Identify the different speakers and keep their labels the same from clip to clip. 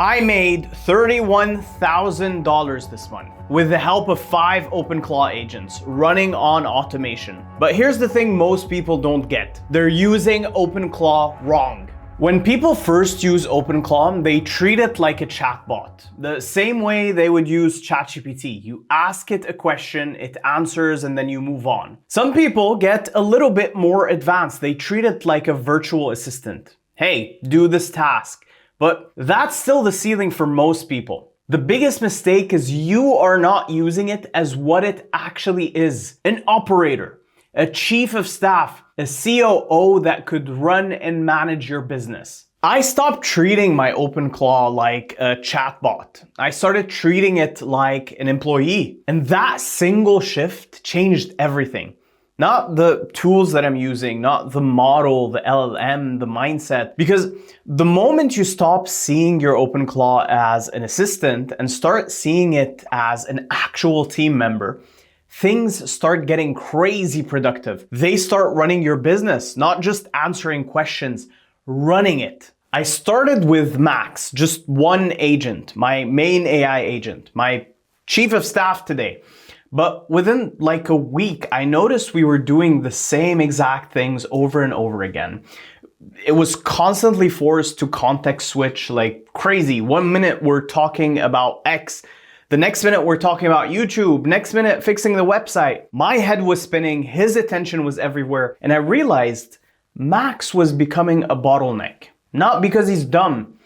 Speaker 1: I made $31,000 this month with the help of 5 OpenClaw agents running on automation. But here's the thing most people don't get. They're using OpenClaw wrong. When people first use OpenClaw, they treat it like a chatbot. The same way they would use ChatGPT. You ask it a question, it answers, and then you move on. Some people get a little bit more advanced. They treat it like a virtual assistant. Hey, do this task. But that's still the ceiling for most people. The biggest mistake is you are not using it as what it actually is. An operator, a chief of staff, a COO that could run and manage your business. I stopped treating my OpenClaw like a chatbot. I started treating it like an employee. And that single shift changed everything. Not the tools that I'm using, not the model, the LLM, the mindset. Because the moment you stop seeing your OpenClaw as an assistant and start seeing it as an actual team member, things start getting crazy productive. They start running your business, not just answering questions, running it. I started with Max, just one agent, my main AI agent, my chief of staff today. But within like a week, I noticed we were doing the same exact things over and over again. It was constantly forced to context switch like crazy. 1 minute we're talking about X, the next minute we're talking about YouTube, next minute fixing the website. My head was spinning, his attention was everywhere, and I realized Max was becoming a bottleneck. Not because he's dumb,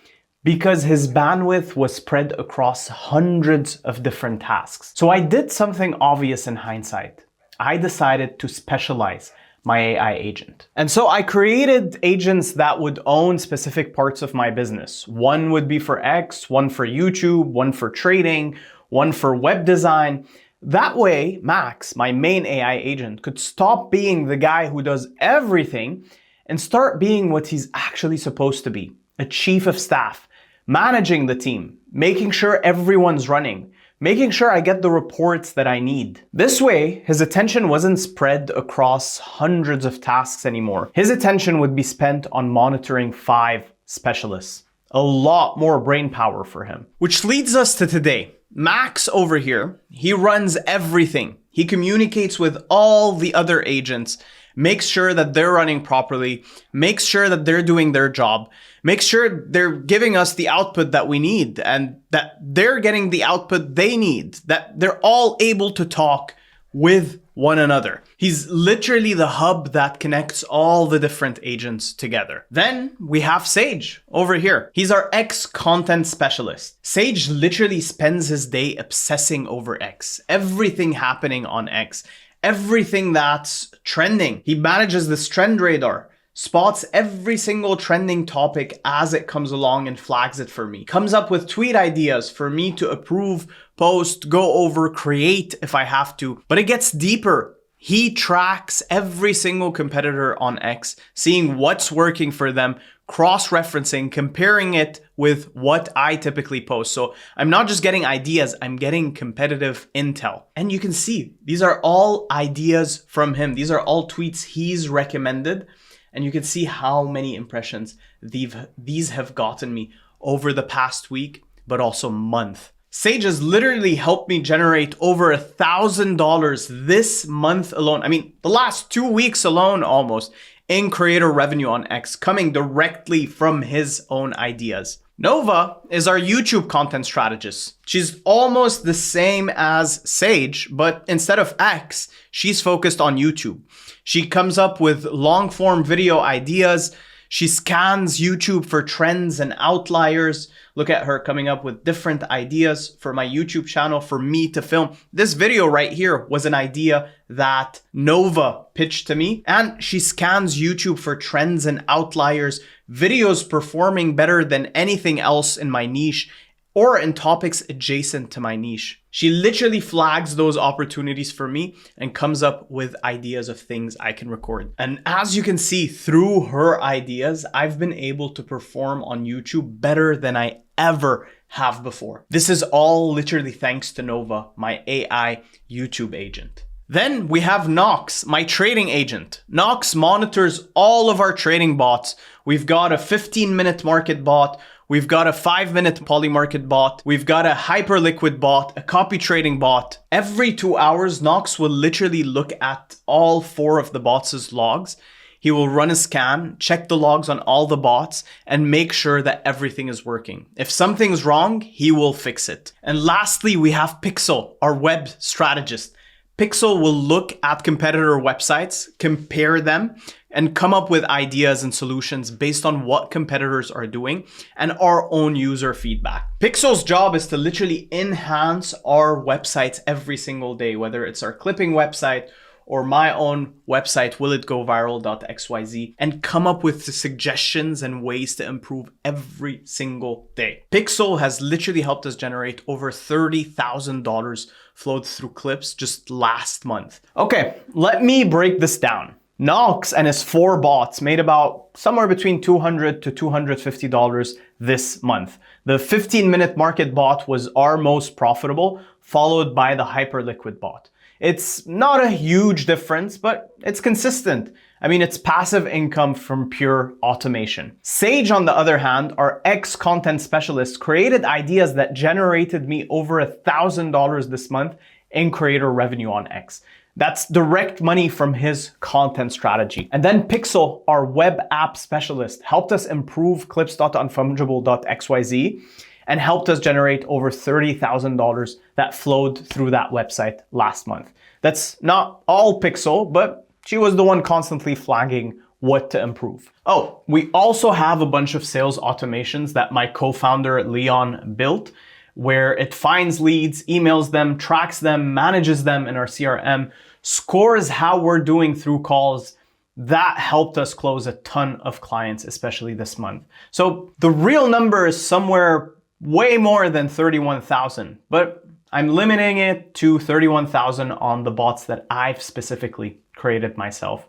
Speaker 1: because his bandwidth was spread across hundreds of different tasks. So I did something obvious in hindsight. I decided to specialize my AI agent. And so I created agents that would own specific parts of my business. One would be for X, one for YouTube, one for trading, one for web design. That way, Max, my main AI agent, could stop being the guy who does everything and start being what he's actually supposed to be, a chief of staff. Managing the team, making sure everyone's running, making sure I get the reports that I need. This way, his attention wasn't spread across hundreds of tasks anymore. His attention would be spent on monitoring 5 specialists. A lot more brain power for him. Which leads us to today. Max over here, he runs everything. He communicates with all the other agents, makes sure that they're running properly, makes sure that they're doing their job, makes sure they're giving us the output that we need and that they're getting the output they need, that they're all able to talk with one another. He's literally the hub that connects all the different agents together. Then we have Sage over here. He's our X content specialist. Sage literally spends his day obsessing over X, everything happening on X, everything that's trending. He manages this trend radar, spots every single trending topic as it comes along and flags it for me. Comes up with tweet ideas for me to approve, post, go over, create if I have to. But it gets deeper. He tracks every single competitor on X, seeing what's working for them, cross-referencing, comparing it with what I typically post. So I'm not just getting ideas, I'm getting competitive intel. And you can see these are all ideas from him. These are all tweets he's recommended. And you can see how many impressions these have gotten me over the past week, but also month. Sage has literally helped me generate over $1,000 this month alone. I mean, the last 2 weeks alone almost in creator revenue on X, coming directly from his own ideas. Nova is our YouTube content strategist. She's almost the same as Sage, but instead of X, she's focused on YouTube. She comes up with long form video ideas. She scans YouTube for trends and outliers. Look at her coming up with different ideas for my YouTube channel for me to film. This video right here was an idea that Nova pitched to me, and she scans YouTube for trends and outliers, videos performing better than anything else in my niche or in topics adjacent to my niche. She literally flags those opportunities for me and comes up with ideas of things I can record. And as you can see through her ideas, I've been able to perform on YouTube better than I ever have before. This is all literally thanks to Nova, my AI YouTube agent. Then we have Knox, my trading agent. Knox monitors all of our trading bots. We've got a 15-minute market bot. We've got a 5-minute polymarket bot. We've got a hyperliquid bot, a copy trading bot. Every 2 hours, Knox will literally look at all 4 of the bots' logs. He will run a scan, check the logs on all the bots, and make sure that everything is working. If something's wrong, he will fix it. And lastly, we have Pixel, our web strategist. Pixel will look at competitor websites, compare them, and come up with ideas and solutions based on what competitors are doing and our own user feedback. Pixel's job is to literally enhance our websites every single day, whether it's our clipping website or my own website, willitgoviral.xyz, and come up with the suggestions and ways to improve every single day. Pixel has literally helped us generate over $30,000 flowed through clips just last month. Okay, let me break this down. Knox and his 4 bots made about somewhere between $200 to $250 this month. The 15-minute market bot was our most profitable, followed by the hyperliquid bot. It's not a huge difference, but it's consistent. I mean, it's passive income from pure automation. Sage, on the other hand, our ex-content specialist, created ideas that generated me over $1,000 this month in creator revenue on X. That's direct money from his content strategy. And then Pixel, our web app specialist, helped us improve clips.unfungible.xyz and helped us generate over $30,000 that flowed through that website last month. That's not all Pixel, but she was the one constantly flagging what to improve. Oh, we also have a bunch of sales automations that my co-founder Leon built, where it finds leads, emails them, tracks them, manages them in our CRM, scores how we're doing through calls. That helped us close a ton of clients, especially this month. So the real number is somewhere way more than 31,000, but I'm limiting it to 31,000 on the bots that I've specifically created myself.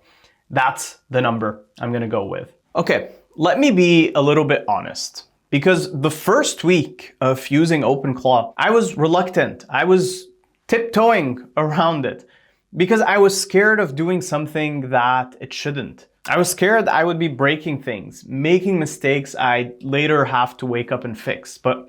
Speaker 1: That's the number I'm gonna go with. Okay, let me be a little bit honest, because the first week of using OpenClaw, I was reluctant. I was tiptoeing around it because I was scared of doing something that it shouldn't. I was scared I would be breaking things, making mistakes I'd later have to wake up and fix. But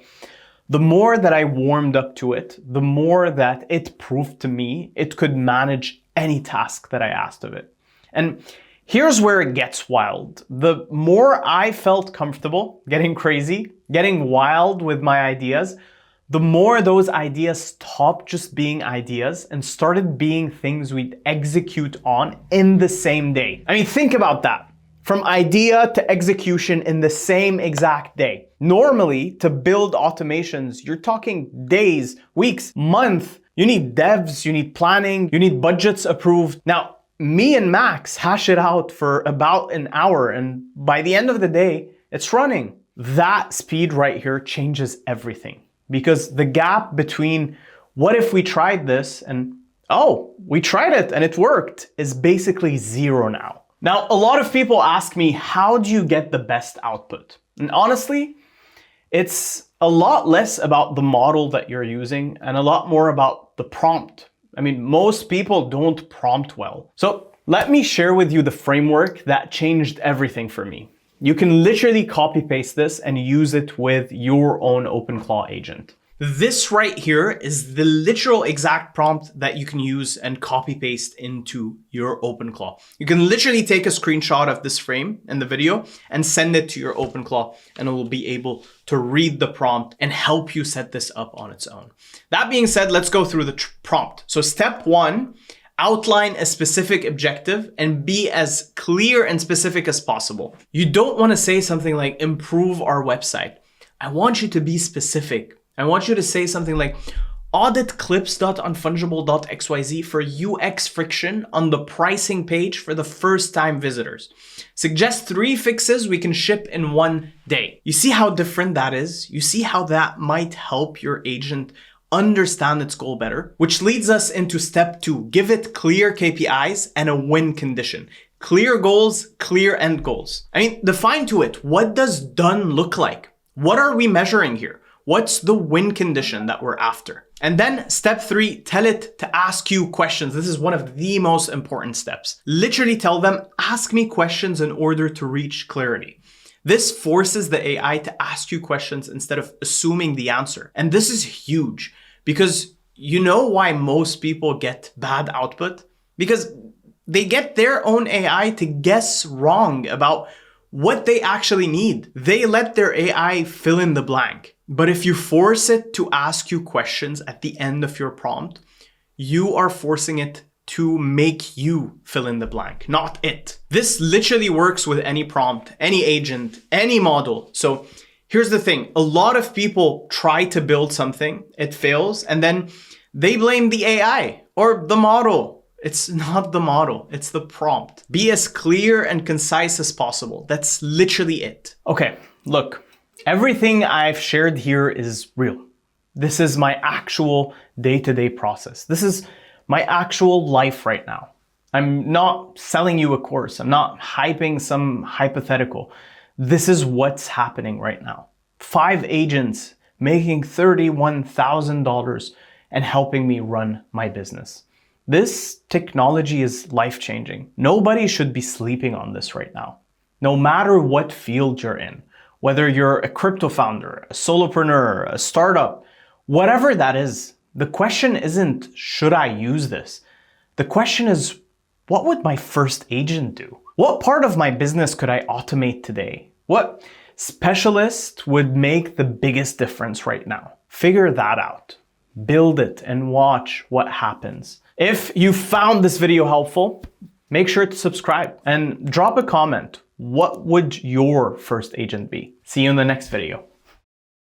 Speaker 1: the more that I warmed up to it, the more that it proved to me it could manage any task that I asked of it. And here's where it gets wild. The more I felt comfortable getting crazy, getting wild with my ideas, the more those ideas stopped just being ideas and started being things we'd execute on in the same day. I mean, think about that. From idea to execution in the same exact day. Normally, to build automations, you're talking days, weeks, months. You need devs, you need planning, you need budgets approved. Now, me and Max hash it out for about an hour, and by the end of the day, it's running. That speed right here changes everything. Because the gap between what if we tried this and, oh, we tried it and it worked, is basically zero now. Now, a lot of people ask me, how do you get the best output? And honestly, it's a lot less about the model that you're using and a lot more about the prompt. I mean, most people don't prompt well. So let me share with you the framework that changed everything for me. You can literally copy paste this and use it with your own OpenClaw agent. This right here is the literal exact prompt that you can use and copy paste into your OpenClaw. You can literally take a screenshot of this frame in the video and send it to your OpenClaw, and it will be able to read the prompt and help you set this up on its own. That being said, let's go through the prompt. So step 1, outline a specific objective and be as clear and specific as possible. You don't want to say something like improve our website. I want you to be specific. I want you to say something like audit clips.unfungible.xyz for UX friction on the pricing page for the first time visitors. Suggest 3 fixes we can ship in 1 day. You see how different that is? You see how that might help your agent understand its goal better, which leads us into step 2. Give it clear KPIs and a win condition. Clear goals, clear end goals. I mean, define to it, what does done look like? What are we measuring here? What's the win condition that we're after? And then step 3, tell it to ask you questions. This is one of the most important steps. Literally tell them, ask me questions in order to reach clarity. This forces the AI to ask you questions instead of assuming the answer. And this is huge because you know why most people get bad output? Because they get their own AI to guess wrong about what they actually need. They let their AI fill in the blank. But if you force it to ask you questions at the end of your prompt, you are forcing it to make you fill in the blank, not it. This literally works with any prompt, any agent, any model. So here's the thing. A lot of people try to build something, it fails, and then they blame the AI or the model. It's not the model, it's the prompt. Be as clear and concise as possible. That's literally it. Okay, look, everything I've shared here is real. This is my actual day-to-day process. This is my actual life right now. I'm not selling you a course. I'm not hyping some hypothetical. This is what's happening right now. 5 agents making $31,000 and helping me run my business. This technology is life-changing. Nobody should be sleeping on this right now. No matter what field you're in, whether you're a crypto founder, a solopreneur, a startup, whatever that is, the question isn't, should I use this? The question is, what would my first agent do? What part of my business could I automate today? What specialist would make the biggest difference right now? Figure that out. Build it and watch what happens. If you found this video helpful, make sure to subscribe and drop a comment. What would your first agent be? See you in the next video.